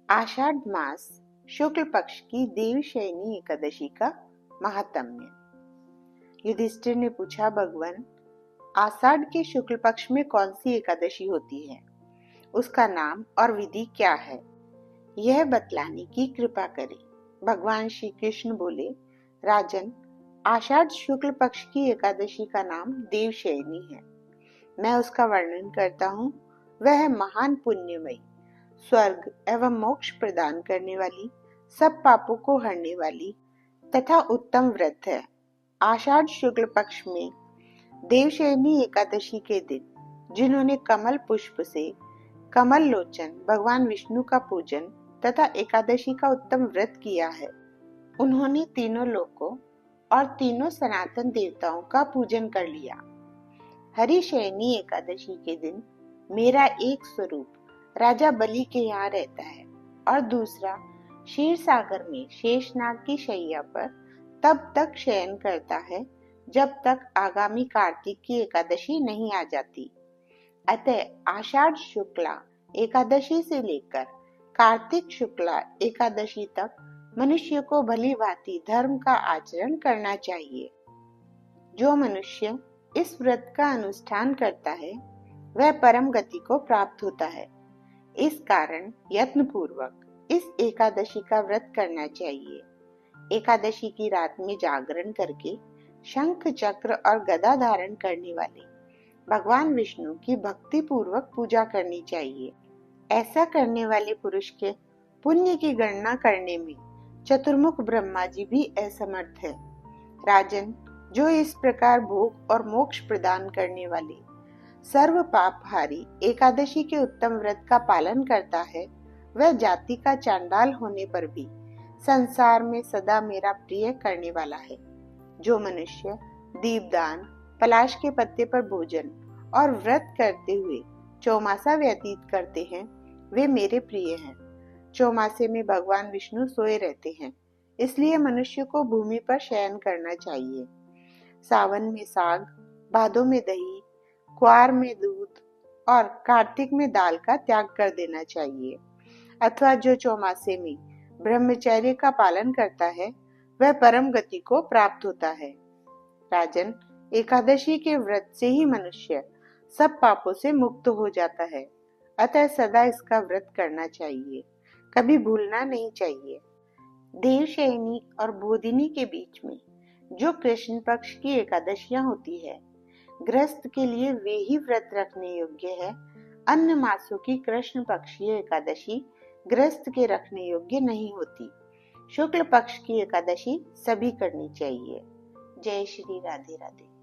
आषाढ़ मास शुक्ल पक्ष की देवशयनी एकादशी का महात्म्य। युधिष्ठिर ने पूछा, भगवान, आषाढ़ के शुक्ल पक्ष में कौन सी एकादशी होती है? उसका नाम और विधि क्या है? यह बतलाने की कृपा करें। भगवान श्री कृष्ण बोले, राजन, आषाढ़ शुक्ल पक्ष की एकादशी का नाम देवशयनी है। मैं उसका वर्णन करता हूँ। वह महान पुण्यमयी, स्वर्ग एवं मोक्ष प्रदान करने वाली, सब पापों को हरने वाली तथा उत्तम व्रत है। आषाढ़ शुक्ल पक्ष में देवशयनी एकादशी के दिन जिन्होंने कमल पुष्प से कमल लोचन भगवान विष्णु का पूजन तथा एकादशी का उत्तम व्रत किया है, उन्होंने तीनों लोकों और तीनों सनातन देवताओं का पूजन कर लिया। हरिशयनी एकादशी के दिन मेरा एक स्वरूप राजा बलि के यहाँ रहता है और दूसरा क्षीर सागर में शेषनाग की शैया पर तब तक शयन करता है जब तक आगामी कार्तिक की एकादशी नहीं आ जाती। अतः आषाढ़ शुक्ला एकादशी से लेकर कार्तिक शुक्ला एकादशी तक मनुष्य को भली भांति धर्म का आचरण करना चाहिए। जो मनुष्य इस व्रत का अनुष्ठान करता है वह परम गति को प्राप्त होता है। इस कारण यत्न पूर्वक इस एकादशी का व्रत करना चाहिए। एकादशी की रात में जागरण करके शंख चक्र और गदा धारण करने वाले भगवान विष्णु की भक्ति पूर्वक पूजा करनी चाहिए। ऐसा करने वाले पुरुष के पुण्य की गणना करने में चतुर्मुख ब्रह्मा जी भी असमर्थ है। राजन, जो इस प्रकार भोग और मोक्ष प्रदान करने वाले सर्व पापहारी एकादशी के उत्तम व्रत का पालन करता है, वह जाति का चांडाल होने पर भी संसार में सदा मेरा प्रिय करने वाला है। जो मनुष्य दीपदान, पलाश के पत्ते पर भोजन और व्रत करते हुए चौमासा व्यतीत करते हैं, वे मेरे प्रिय हैं। चौमासे में भगवान विष्णु सोए रहते हैं, इसलिए मनुष्य को भूमि पर शयन करना चाहिए। सावन में साग, भादों में दही, क्वार में दूध और कार्तिक में दाल का त्याग कर देना चाहिए। अथवा जो चौमासे में ब्रह्मचर्य का पालन करता है वह परम गति को प्राप्त होता है। राजन, एकादशी के व्रत से ही मनुष्य सब पापों से मुक्त हो जाता है। अतः सदा इसका व्रत करना चाहिए, कभी भूलना नहीं चाहिए। देवशयनी और बोधिनी के बीच में जो कृष्ण पक्ष की एकादशियां होती है, गृहस्थ के लिए वे ही व्रत रखने योग्य है। अन्य मासों की कृष्ण पक्षीय एकादशी गृहस्थ के रखने योग्य नहीं होती। शुक्ल पक्ष की एकादशी सभी करनी चाहिए। जय श्री राधे राधे।